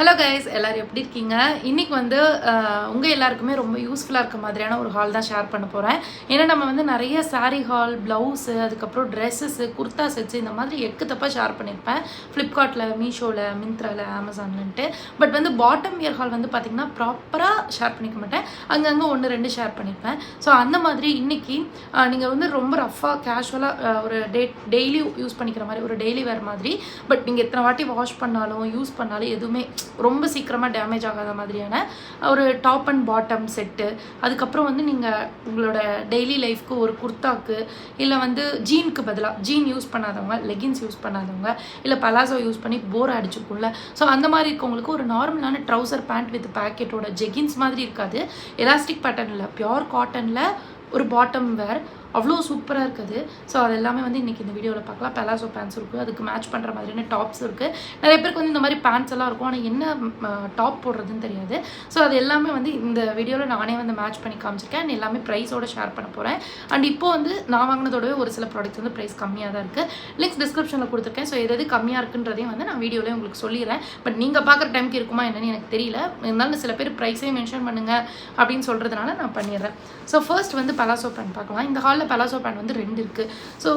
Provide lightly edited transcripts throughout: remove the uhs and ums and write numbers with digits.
Hello guys, எல்லாரும் எப்படி இருக்கீங்க? இன்னைக்கு வந்து உங்கள் எல்லாருக்குமே ரொம்ப யூஸ்ஃபுல்லாக இருக்க மாதிரியான ஒரு ஹால் தான் ஷேர் பண்ண போகிறேன். ஏன்னா நம்ம வந்து நிறைய சாரீ ஹால், ப்ளவுஸு, அதுக்கப்புறம் ட்ரெஸ்ஸஸ்ஸு, குர்தா செட்ஸு இந்த மாதிரி எக்குத்தப்பாக ஷேர் பண்ணியிருப்பேன். ஃப்ளிப்கார்ட்டில், மீஷோவில், மிந்த்ராவில், அமேசான்லன்ட்டு. பட் வந்து பாட்டம் வியர் ஹால் வந்து பார்த்திங்கன்னா ப்ராப்பராக ஷேர் பண்ணிக்க மாட்டேன். அங்கங்கே 1-2 ஷேர் பண்ணியிருப்பேன். ஸோ அந்த மாதிரி இன்றைக்கி நீங்கள் வந்து ரொம்ப ரஃபாக கேஷுவலாக ஒரு டெய்லி யூஸ் பண்ணிக்கிற மாதிரி ஒரு டெய்லி வேர் மாதிரி, பட் நீங்கள் எத்தனை வாட்டி வாஷ் பண்ணாலும் யூஸ் பண்ணாலும் எதுவுமே ரொம்ப சீக்கிரமாக டேமேஜ் ஆகாத மாதிரியான ஒரு டாப் அண்ட் பாட்டம் செட்டு. அதுக்கப்புறம் வந்து நீங்கள் உங்களோட டெய்லி லைஃப்க்கு ஒரு குர்தாக்கு, இல்லை வந்து ஜீனுக்கு பதிலாக ஜீன் யூஸ் பண்ணாதவங்க, லெகின்ஸ் யூஸ் பண்ணாதவங்க, இல்லை பலாசோ யூஸ் பண்ணி போர் அடிச்சுக்கும்ல, ஸோ அந்த மாதிரி இருக்கவங்களுக்கு ஒரு நார்மலான ட்ரௌசர் பேண்ட் வித் பேக்கெட்டோட ஜெகின்ஸ் மாதிரி இருக்காது, எலாஸ்டிக் பேட்டர்னில் பியோர் காட்டனில் ஒரு பாட்டம் வேர் அவ்வளோ சூப்பராக இருக்குது. ஸோ அது எல்லாமே வந்து இன்றைக்கி இந்த வீடியோவில் பார்க்கலாம். பெலாசோ பேண்ட்ஸ் இருக்குது, அதுக்கு மேட்ச் பண்ணுற மாதிரியான டாப்ஸ் இருக்குது. நிறைய பேருக்கு வந்து இந்த மாதிரி பேண்ட்ஸ் எல்லாம் இருக்கும், ஆனால் என்ன டாப் போடுறதுன்னு தெரியாது. ஸோ அது எல்லாமே வந்து இந்த வீடியோவில் நானே வந்து மேட்ச் பண்ணி காமிச்சிருக்கேன். அண்ட் எல்லாமே ப்ரைஸோடு ஷேர் பண்ண போகிறேன். அண்ட் இப்போது வந்து நான் வாங்கினதோடவே ஒரு சில ப்ராடக்ட்ஸ் வந்து ப்ரைஸ் கம்மியாக தான் இருக்குது. லிங்க்ஸ் டிஸ்கிரிப்ஷனில் கொடுத்துருக்கேன். ஸோ எது கம்மியாக இருக்குன்றதையும் வந்து நான் வீடியோவில் உங்களுக்கு சொல்லிடுறேன். பட் நீங்கள் பார்க்குற டைமுக்கு இருக்குமா என்னன்னு எனக்கு தெரியல. இருந்தாலும் சில பேர் ப்ரைஸே மென்ஷன் பண்ணுங்கள் அப்படின்னு சொல்கிறதுனால நான் பண்ணிடுறேன். ஸோ ஃபர்ஸ்ட் வந்து பெலாசோ பேண்ட் பார்க்கலாம். இந்த ஹாலில் பெலாசோ பேண்ட் வந்து 2 இருக்குது. ஸோ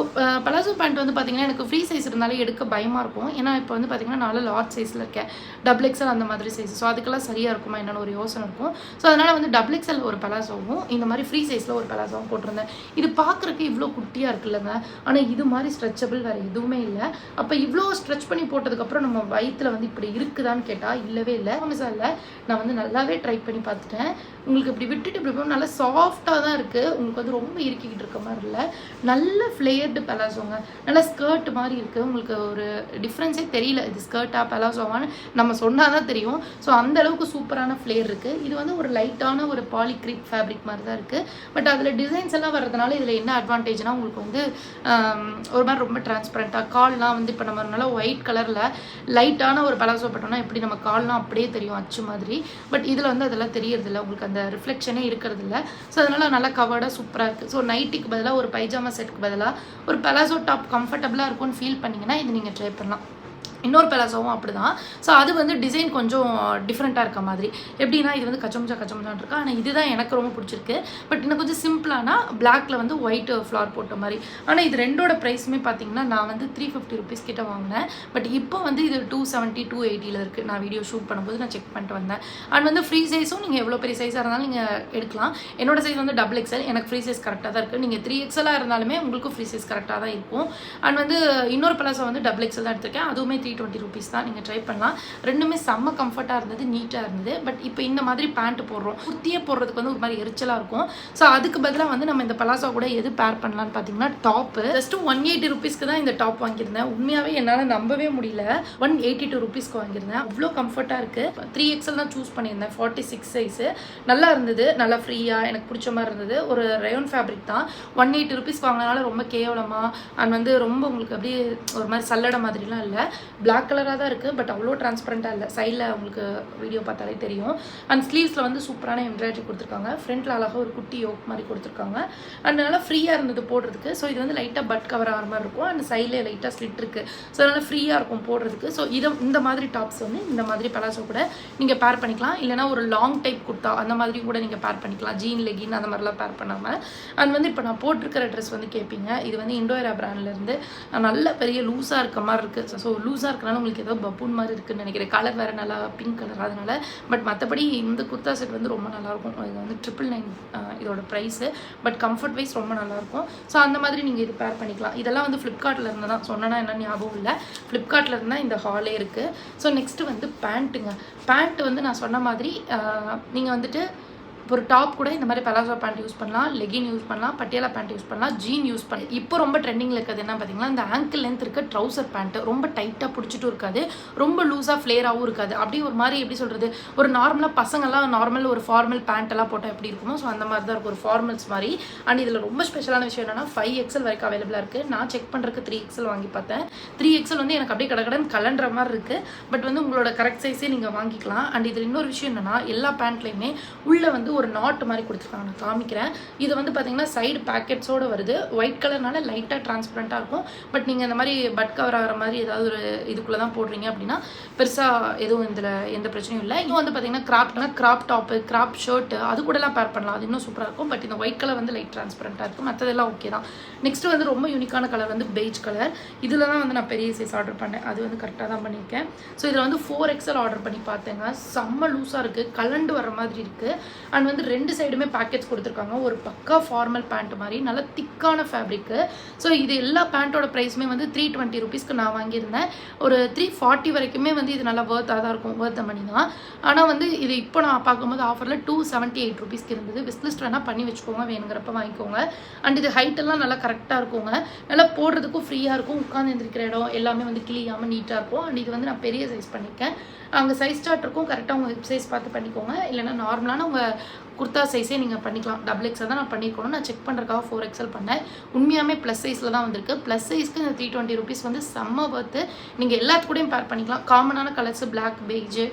பெலாசோ பேண்ட் வந்து பார்த்திங்கன்னா எனக்கு ஃப்ரீ சைஸ் இருந்தாலே எடுக்க பயமாக இருக்கும். ஏன்னா இப்போ வந்து பார்த்திங்கன்னா நான் லார்ஜ் சைஸில் இருக்கேன், XXL அந்த மாதிரி சைஸ். ஸோ அதுக்கெல்லாம் சரியாக இருக்குமா என்னென்னு ஒரு யோசனை இருக்கும். ஸோ அதனால் வந்து XXL ஒரு பெலாசோவும் இந்த மாதிரி ஃப்ரீ சைஸில் ஒரு பெலாசோவும் போட்டிருந்தேன். இது பார்க்குறக்கு இவ்வளோ குட்டியாக இருக்குல்லங்க, ஆனால் இது மாதிரி ஸ்ட்ரெச்சபிள் வேறு எதுவுமே இல்லை. அப்போ இவ்வளோ ஸ்ட்ரெச் பண்ணி போட்டதுக்கப்புறம் நம்ம வயிற்றில் வந்து இப்படி இருக்குதான்னு கேட்டால் இல்லவே இல்லை. இல்லை, நான் வந்து நல்லாவே ட்ரை பண்ணி பார்த்துட்டேன். உங்களுக்கு இப்படி விட்டுட்டு இப்படி போய் நல்லா சாஃப்டாக தான் இருக்குது. உங்களுக்கு வந்து ரொம்ப இறுக்கிக்கிட்டு இருக்க மாதிரி இல்லை, நல்ல ஃப்ளேயர்டு பெலாசோங்க, நல்ல ஸ்கர்ட் மாதிரி இருக்குது. உங்களுக்கு ஒரு டிஃப்ரென்ஸே தெரியல, இது ஸ்கர்ட்டாக பெலாசோவான்னு நம்ம சொன்னால் தான் தெரியும். ஸோ அந்த அளவுக்கு சூப்பரான ஃப்ளேர் இருக்குது. இது வந்து ஒரு லைட்டான ஒரு பாலிக்ரிப் ஃபேப்ரிக் மாதிரி தான் இருக்குது. பட் அதில் டிசைன்ஸ் எல்லாம் வர்றதுனால இதில் என்ன அட்வான்டேஜ்னால் உங்களுக்கு வந்து ஒரு மாதிரி ரொம்ப டிரான்ஸ்பரண்ட்டாக கால்லாம் வந்து இப்போ நம்ம நல்லா ஒயிட் கலரில் லைட்டான ஒரு பெலாசோ போட்டோம்னா எப்படி நம்ம கால்லாம் அப்படியே தெரியும் அச்சு மாதிரி. பட் இதில் வந்து அதெல்லாம் தெரியறதில்ல, உங்களுக்கு அந்த ரிஃப்ளெக்ஷனே இருக்கிறதில்ல. ஸோ அதனால் நல்லா கவர்டாக சூப்பராக இருக்குது. ஸோ நைட்டிக்கு பதிலாக ஒரு பைஜாமா செட்டுக்கு பதிலாக ஒரு பெலாசோ டாப் கம்ஃபர்டபுளாக இருக்கும்னு ஃபீல் பண்ணிங்கன்னா இது நீங்கள் ட்ரை பண்ணலாம். இன்னொரு பெலாசோவும் அப்படி தான். ஸோ அது வந்து டிசைன் கொஞ்சம் டிஃப்ரெண்ட்டாக இருக்க மாதிரி, எப்படின்னா இது வந்து கச்சமுச்சான் இருக்கா, ஆனால் இதுதான் எனக்கு ரொம்ப பிடிச்சிருக்கு. பட் இன்னும் கொஞ்சம் சிம்பிளானா பிளாக்ல வந்து ஒயிட் ஃப்ளார் போட்ட மாதிரி. ஆனால் இது ரெண்டோட ப்ரைஸுமே பார்த்தீங்கன்னா நான் வந்து 350 ருபீஸ் கிட்ட வாங்கினேன். பட் இப்போ வந்து இது 270 280 இருக்குது. நான் வீடியோ ஷூட் பண்ணும்போது நான் செக் பண்ணிட்டு வந்தேன். அண்ட் வந்து ஃப்ரீ சைஸும் நீங்கள் எவ்வளோ பெரிய சைஸாக இருந்தாலும் நீங்கள் எடுக்கலாம். என்னோட சைஸ் வந்து XXL, எனக்கு ஃப்ரீ சைஸ் கரெக்டாக தான் இருக்குது. நீங்கள் 3XL இருந்தாலுமே உங்களுக்கும் ஃப்ரீ சைஸ் கரெக்டாக தான் இருக்கும். அண்ட் வந்து இன்னொரு பெலாசோ வந்து XXL தான் எடுத்திருக்கேன், அதுவுமே 320 ருபீஸ் தான். நீங்கள் ட்ரை பண்ணலாம். ரெண்டுமே செம்ம கம்ஃபர்ட்டாக இருந்தது, நீட்டாக இருந்தது. பட் இப்போ இந்த மாதிரி பேண்ட் போடுறோம், குர்த்தியே போடுறதுக்கு வந்து ஒரு மாதிரி எரிச்சலாக இருக்கும். ஸோ அதுக்கு பதிலாக வந்து நம்ம இந்த பலாசா கூட எது பேர் பண்ணலான்னு பார்த்தீங்கன்னா டாப்பு ஜஸ்ட் 180 ருபீஸ்க்கு தான் இந்த டாப் வாங்கியிருந்தேன். உண்மையாகவே என்னால் நம்பவே முடியல, 182 ருபீஸ்க்கு வாங்கியிருந்தேன். அவ்வளோ கம்ஃபர்ட்டாக இருக்குது. 3XL தான் சூஸ் பண்ணியிருந்தேன், 46 சைஸு. நல்லா இருந்தது, நல்லா ஃப்ரீயாக எனக்கு பிடிச்ச மாதிரி இருந்தது. ஒரு ரயோன் ஃபேப்ரிக் தான். 180 ருபீஸ் வாங்கினால ரொம்ப கேவலமாக அண்ட் வந்து ரொம்ப உங்களுக்கு அப்படியே ஒரு மாதிரி சல்லடை மாதிரிலாம் இல்லை. பிளாக் கலராக தான் இருக்குது, பட் அவ்வளோ டிரான்ஸ்பரண்ட்டாக இல்லை. சைடில் உங்களுக்கு வீடியோ பார்த்தாலே தெரியும். அண்ட் ஸ்லீவ்ஸில் வந்து சூப்பரான எம்ப்ராய்டரி கொடுத்துருக்காங்க. ஃப்ரண்ட்டில் அழகாக ஒரு குட்டி யோக் மாதிரி கொடுத்துருக்காங்க. அண்ட் நல்லா ஃப்ரீயாக இருந்தது போடுறதுக்கு. ஸோ இது வந்து லைட்டாக பட் கவர் ஆகிற மாதிரி இருக்கும். அண்ட் சைடில் லைட்டாக ஸ்லிட் இருக்குது. ஸோ அதனால் ஃப்ரீயாக இருக்கும் போடுறதுக்கு. ஸோ இந்த மாதிரி டாப்ஸ் வந்து இந்த மாதிரி பெலாசோ கூட நீங்கள் பேர் பண்ணிக்கலாம். இல்லைனா ஒரு லாங் டைப் குர்த்தா அந்த மாதிரி கூட நீங்கள் பேர் பண்ணிக்கலாம், ஜீன் லெகின் அந்த மாதிரிலாம் பேர் பண்ணாமல். அண்ட் வந்து இப்போ நான் போட்டிருக்கிற ட்ரெஸ் வந்து கேட்பீங்க, இது வந்து இண்டோரா பிராண்ட்லேருந்து நல்ல பெரிய லூஸாக இருக்க மாதிரி இருக்குது. ஸோ லூஸாக இருக்கனால உங்களுக்கு ஏதோ பப்பூன் மாதிரி இருக்குன்னு நினைக்கிறேன். கலர் வேறு நல்லா பிங்க் கலர், அதனால. பட் மற்றபடி இந்த குர்த்தா செட் வந்து ரொம்ப நல்லாயிருக்கும். இது வந்து 999 இதோட ப்ரைஸு. பட் கம்ஃபர்ட் வைஸ் ரொம்ப நல்லாயிருக்கும். ஸோ அந்த மாதிரி நீங்கள் இது பேர் பண்ணிக்கலாம். இதெல்லாம் வந்து ஃப்ளிப்கார்ட்டில் இருந்து தான் சொன்னேன்னா என்ன ஞாபகம் இல்லை, ஃப்ளிப்கார்ட்டில் இருந்தால் இந்த ஹாலே இருக்குது. ஸோ நெக்ஸ்ட்டு வந்து பேண்ட்டுங்க. பேண்ட்டு வந்து நான் சொன்ன மாதிரி நீங்கள் வந்துட்டு ஒரு டாப் கூட இந்த மாதிரி பெலாசோ பேண்ட் யூஸ் பண்ணலாம், லெகின் யூஸ் பண்ணலாம், பட்டியாலா பேண்ட் யூஸ் பண்ணலாம், ஜீன் யூஸ் பண்ணலாம். இப்போ ரொம்ப ட்ரெண்டிங்கில் இருக்கிறது என்ன பார்த்தீங்கன்னா இந்த ஆங்கிள் லென்த் இருக்க ட்ரௌசர் பேண்ட்டு. ரொம்ப டைட்டாக பிடிச்சிட்டும் இருக்காது, ரொம்ப லூஸாக ஃப்ளேராகவும் இருக்காது. அப்படி ஒரு மாதிரி எப்படி சொல்கிறது, ஒரு நார்மலாக பசங்கள்லாம் நார்மல் ஒரு ஃபார்மல் பேண்ட்டெல்லாம் போட்டால் எப்படி இருக்குமோ ஸோ அந்த மாதிரி தான் இருக்கும், ஒரு ஃபார்மல்ஸ் மாதிரி. அண்ட் இதில் ரொம்ப ஸ்பெஷலான விஷயம் என்னென்னா 5XL வரைக்கும் அவைலபிளாக இருக்குது. நான் செக் பண்ணுறதுக்கு 3XL வாங்கி பார்த்தேன். 3XL வந்து எனக்கு அப்படியே கடகடன் கலன்ற மாதிரி இருக்குது. பட் வந்து உங்களோட கரெக்ட் சைஸே நீங்கள் வாங்கிக்கலாம். அண்ட் இதில் இன்னொரு விஷயம் என்னென்னா எல்லா பேண்ட்லேயுமே உள்ளே வந்து ஒரு நாட் மாதிரி கொடுத்துருக்காங்க, நான் காமிக்கிறேன். இது வந்து பார்த்தீங்கன்னா சைடு பேக்கெட்ஸோடு வருது. ஒயிட் கலர்னால லைட்டாக டிரான்ஸ்பரண்ட்டாக இருக்கும். பட் நீங்கள் இந்த மாதிரி பட் கவர் ஆகிற மாதிரி ஏதாவது ஒரு இதுக்குள்ளே தான் போடுறீங்க அப்படின்னா பெருசாக எதுவும் இதில் எந்த பிரச்சனையும் இல்லை. இன்னும் வந்து பார்த்தீங்கன்னா கிராப் டாப்பு, கிராப் ஷர்ட்டு அது கூடலாம் பேர் பண்ணலாம். அது இன்னும் சூப்பராக இருக்கும். பட் இந்த ஒயிட் கலர் வந்து லைட் டிரான்ஸ்பரண்ட்டாக இருக்கும். மற்றதெல்லாம் ஓகே தான். நெக்ஸ்ட் வந்து ரொம்ப யூனிக்கான கலர் வந்து பெய்ஜ் கலர். இதில் தான் வந்து நான் பெரிய சைஸ் ஆர்டர் பண்ணேன். அது வந்து கரெக்டாக தான் பண்ணியிருக்கேன். ஸோ இதில் வந்து 4XL ஆர்டர் பண்ணி பார்த்தேங்க. செம்ம லூஸாக இருக்குது, கலண்டு வர மாதிரி இருக்குது. அண்ட் வந்து 2 சைடுமே பேக்கெட்ஸ் கொடுத்துருக்காங்க. ஒரு பக்கா ஃபார்மல் பேண்ட் மாதிரி நல்ல திக்கான ஃபேப்ரிக்கு. ஸோ இது எல்லா பேண்ட்டோட ப்ரைஸுமே வந்து 320 ருபீஸ்க்கு நான் வாங்கியிருந்தேன். ஒரு 340 வரைக்குமே வந்து இது நல்லா ஒர்த்தாக தான் இருக்கும், ஒர்த் த மணி தான். ஆனால் வந்து இது இப்போ நான் பார்க்கும்போது ஆஃபரில் 278 ருபீஸ்க்கு இருந்தது. விஸ்லிஸ்ட் வேணால் பண்ணி வச்சுக்கோங்க, வேணுங்கிறப்ப வாங்கிக்கோங்க. அண்ட் இது ஹைட்டெல்லாம் நல்லா கரெக்டாக இருக்குங்க. நல்லா போடுறதுக்கும் ஃப்ரீயாக இருக்கும். உட்காந்து எழுந்திரிக்கிற இடம் எல்லாமே வந்து கிளியாமல் நீட்டாக இருக்கும். அண்ட் இது வந்து நான் பெரிய சைஸ் பண்ணியிருக்கேன். அங்கே சைஸ் சார்ட் இருக்கும், கரெக்டாக உங்கள் ஹிப் சைஸ் பார்த்து பண்ணிக்கோங்க. இல்லைனா நார்மலான உங்கள் குர்த்தா சைஸே நீங்கள் பண்ணிக்கலாம். XXL தான் நான் பண்ணிக்கணும். நான் செக் பண்ணுறதுக்காக 4XL பண்ணேன். உண்மையாகவே ப்ளஸ் சைஸில் தான் வந்திருக்கு. ப்ளஸ் சைஸ்க்கு இந்த 320 ருபீஸ் வந்து செம்ம ஒர்த்து. நீங்கள் எல்லாத்துக்கூடையும் பேர் பண்ணிக்கலாம். காமனான கலர்ஸு பிளாக், பெய்ஜு,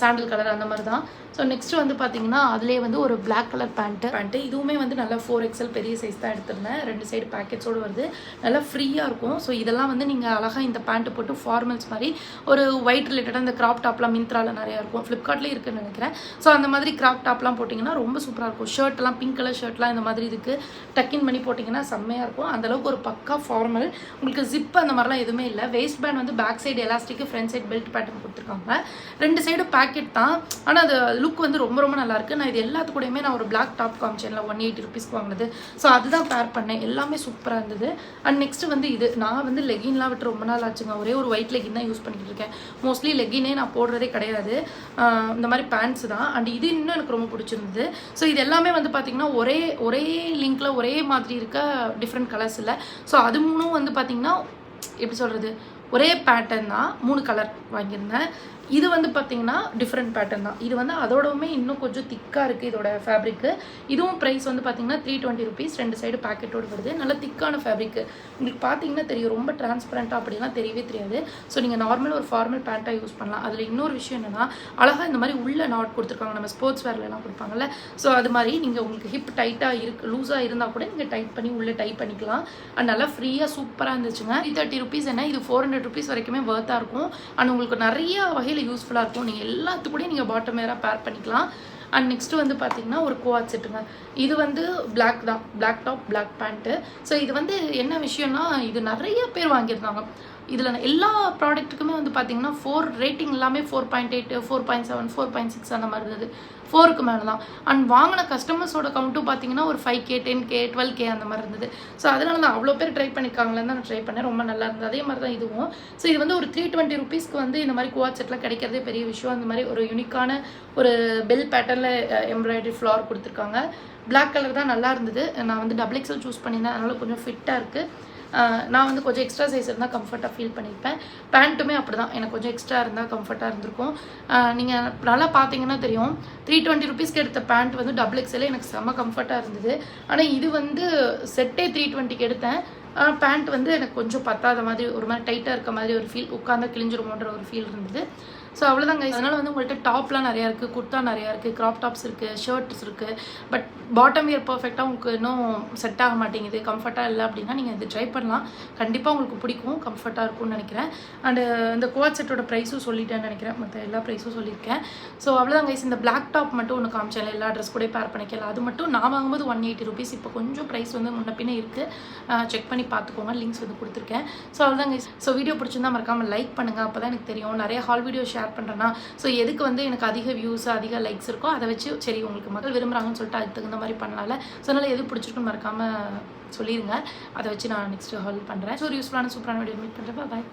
சாண்டில் கலர் அந்த மாதிரி தான். ஸோ நெக்ஸ்ட்டு வந்து பார்த்தீங்கன்னா அதுலேயே வந்து ஒரு பிளாக் கலர் பேண்ட்டு இதுவுமே வந்து நல்லா 4XL பெரிய சைஸ் தான் எடுத்திருந்தேன். 2 சைடு பேக்கெட்ஸோடு வருது. நல்லா ஃப்ரீயாக இருக்கும். ஸோ இதெல்லாம் வந்து நீங்கள் அழகாக இந்த பேண்ட்டு போட்டு ஃபார்மல்ஸ் மாதிரி ஒரு ஒயிட் ரிலேட்டடாக இந்த கிராப் டாப்லாம் மிந்த்ராவில் நிறையா இருக்கும், ஃப்ளிப்கார்ட்லேயே இருக்குதுன்னு நினைக்கிறேன். ஸோ அந்த மாதிரி கிராப் டாப்லாம் போட்டிங்கன்னா ரொம்ப சூப்பராக இருக்கும். ஷர்ட்லாம் பிங்க் கலர் ஷர்ட்லாம் இந்த மாதிரி இருக்குது. டக்கின் பண்ணி போட்டிங்கன்னா செம்மையாக இருக்கும். அந்தளவுக்கு ஒரு பக்கா ஃபார்மல். உங்களுக்கு ஜிப் அந்த மாதிரிலாம் எதுவுமே இல்லை. வேஸ்ட் பேண்ட் வந்து back side elastic, front side belt pattern கொடுத்துருக்காங்க. 2 சைடு பேக்கெட் தான். ஆனால் அது லுக் வந்து ரொம்ப ரொம்ப நல்லாயிருக்கு. நான் இது எல்லாத்துக்கூடையுமே நான் ஒரு பிளாக் டாப் காமிச்சேன்ல 180 ருபீஸ்க்கு வாங்கினது. ஸோ அதுதான் பேர் பண்ணேன். எல்லாமே சூப்பராக இருந்தது. அண்ட் நெக்ஸ்ட்டு வந்து இது நான் வந்து லெகின்லாம் விட்டு ரொம்ப நாள் ஆச்சுங்க. ஒரே ஒரு ஒயிட் லெகின் தான் யூஸ் பண்ணிக்கிட்டு இருக்கேன். மோஸ்ட்லி லெகினே நான் போடுறதே கிடையாது. இந்த மாதிரி பேண்ட்ஸ் தான். அண்ட் இது இன்னும் எனக்கு ரொம்ப பிடிச்சிருந்தது. ஸோ இது எல்லாமே வந்து பார்த்திங்கன்னா ஒரே லிங்க்கில் ஒரே மாதிரி இருக்க டிஃப்ரெண்ட் கலர்ஸ் இல்லை. ஸோ அது மூணும் வந்து பார்த்திங்கன்னா எப்படி சொல்கிறது, ஒரே பேட்டர்ன் தான். 3 கலர் வாங்கியிருந்தேன். இது வந்து பார்த்திங்கன்னா டிஃப்ரெண்ட் பேட்டர்ன் தான். இது வந்து அதோடவுமே இன்னும் கொஞ்சம் திக்காக இருக்குது இதோட ஃபேப்ரிக்கு. இதுவும் ப்ரைஸ் வந்து பார்த்திங்கன்னா 320 ருபீஸ். 2 சைடு பேக்கெட்டோடு வருது. நல்ல திக்கான ஃபேப்ரிக்கு. உங்களுக்கு பார்த்திங்கன்னா தெரியும், ரொம்ப டிரான்ஸ்பரண்ட்டாக அப்படிலாம் தெரியவே தெரியாது. ஸோ நீங்கள் நார்மல் ஒரு ஃபார்மல் பேண்ட்டாக யூஸ் பண்ணலாம். அதில் இன்னொரு விஷயம் என்னென்னா அழகாக இந்த மாதிரி உள்ள நாட் கொடுத்துருக்காங்க. நம்ம ஸ்போர்ட்ஸ் வேர்லாம் கொடுப்பாங்கல்ல. ஸோ அது மாதிரி நீங்கள் உங்களுக்கு ஹிப் டைட்டாக லூஸாக இருந்தால் கூட நீங்கள் டைட் பண்ணி உள்ளே டைப் பண்ணிக்கலாம். அண்ட் நல்லா ஃப்ரீயாக சூப்பராக இருந்துச்சுங்க. 330 ருபீஸ் என்ன, இது 400 ருபீஸ் வரைக்குமே ஒர்த்தாக இருக்கும். அண்ட் உங்களுக்கு நிறைய வகையில் யூஸ்ஃபுல்லாக இருக்கும். நீங்கள் எல்லாத்துக்கூடயும் நீங்கள் பாட்டம் வேராக பேர் பண்ணிக்கலாம். அண்ட் நெக்ஸ்ட்டு வந்து பார்த்திங்கன்னா ஒரு கோஆட் செட்டுங்க. இது வந்து பிளாக் தான், black top, black pant. So இது வந்து என்ன விஷயம்னா இது நிறைய பேர் வாங்கியிருந்தாங்க. இதில் எல்லா ப்ராடக்ட்டுக்குமே வந்து பார்த்திங்கன்னா 4 ரேட்டிங் எல்லாமே 4.8, 4.7, 4.6 அந்த மாதிரி இருந்தது. 4க்கு மேலே தான். அண்ட் வாங்கின கஸ்டமர்ஸோட கவுண்ட்டும் பார்த்தீங்கன்னா ஒரு 5K, 10K, 12K அந்த மாதிரி இருந்தது. ஸோ அதனால தான் அவ்வளோ பேர் ட்ரை பண்ணியிருக்காங்களேன்னு தான் நான் ட்ரை பண்ணேன். ரொம்ப நல்லா இருந்தது. அதே மாதிரி தான் இதுவும். ஸோ இது வந்து ஒரு 320 ருபீஸ்க்கு வந்து இந்த மாதிரி கோஆட் செட்லாம் கிடைக்கிறதே பெரிய விஷயம். அந்த மாதிரி ஒரு யூனிக்கான ஒரு பெல் பேட்டர்னில் எம்ப்ராய்டரி ஃப்ளார் கொடுத்துருக்காங்க. பிளாக் கலர் தான் நல்லா இருந்தது. நான் வந்து XXL சூஸ் பண்ணியிருந்தேன். அதனால் கொஞ்சம் ஃபிட்டாக இருக்குது. நான் வந்து கொஞ்சம் எக்ஸ்ட்ரா சைஸ் இருந்தால் கம்ஃபர்ட்டாக ஃபீல் பண்ணியிருப்பேன். பேண்ட்டுமே அப்படி தான், எனக்கு கொஞ்சம் எக்ஸ்ட்ரா இருந்தால் கம்ஃபர்ட்டாக இருந்திருக்கும். நீங்கள் நல்லா பார்த்தீங்கன்னா தெரியும், 320 ருபீஸ்க்கு எடுத்த பேண்ட் வந்து XXL எனக்கு செம்ம கம்ஃபர்ட்டாக இருந்தது. ஆனால் இது வந்து செட்டே 320க்கு எடுத்தேன். பேண்ட் வந்து எனக்கு கொஞ்சம் பத்தாத மாதிரி, ஒரு மாதிரி டைட்டாக இருக்க மாதிரி ஒரு ஃபீல், உட்காந்தா கிழிஞ்சிருமோன்ற ஒரு ஃபீல் இருந்தது. ஸோ அவ்வளோதாங்க. அதனால் வந்து உங்கள்கிட்ட டாப்லாம் நிறையா இருக்குது, குர்த்தா நிறையா இருக்குது, க்ராப் டாப்ஸ் இருக்குது, ஷர்ட்ஸ் இருக்குது. பட் பாட்டம் வியர் பர்ஃபெக்டாக உங்களுக்கு இன்னும் செட் ஆக மாட்டேங்குது, கம்ஃபர்ட்டாக இல்லை அப்படின்னா நீங்கள் இது ட்ரை பண்ணலாம். கண்டிப்பாக உங்களுக்கு பிடிக்கும், கம்ஃபர்ட்டாக இருக்கும்னு நினைக்கிறேன். அண்டு இந்த கோஆட் செட்டோட ப்ரைஸும் சொல்லிட்டேன்னு நினைக்கிறேன். மற்ற எல்லா ப்ரைஸும் சொல்லியிருக்கேன். ஸோ அவ்வளோதாங்க. இந்த பிளாக் டாப் மட்டும் ஒன்று காமிச்சேன், எல்லா ட்ரெஸ் கூட பேர் பண்ணிக்கலாம். அது மட்டும் நான் வாங்கும்போது 180 ருபீஸ். இப்போ கொஞ்சம் ப்ரைஸ் வந்து முன்ன பின்னே இருக்குது. செக் பண்ணி பார்த்துக்கோங்க. லிங்க்ஸ் வந்து கொடுத்துருக்கேன். ஸோ அவ்வளோதாங்க. ஸோ வீடியோ பிடிச்சிருந்தா மறக்காமல் லைக் பண்ணுங்கள். அப்போ தான் எனக்கு தெரியும். நிறைய ஹால் வீடியோ ஷேர் பண்ணுறேன்னா ஸோ எதுக்கு வந்து எனக்கு அதிக வியூஸ், அதிக லைக்ஸ் இருக்கோ அதை வச்சு சரி உங்களுக்கு மக்கள் விரும்புகிறாங்கன்னு சொல்லிட்டு அதுக்கு தகுந்த மாதிரி பண்ணலாம்ல. ஸோ அதனால் எது பிடிச்சிருக்குன்னு மறக்காமல் சொல்லிடுங்க. அதை வச்சு நான் நெக்ஸ்ட்டு ஹால் பண்ணுறேன். ஸோ ஒரு யூஸ்ஃபுல்லான சூப்பரான வீடியோ மீட் பண்ணுறேன். பாய்.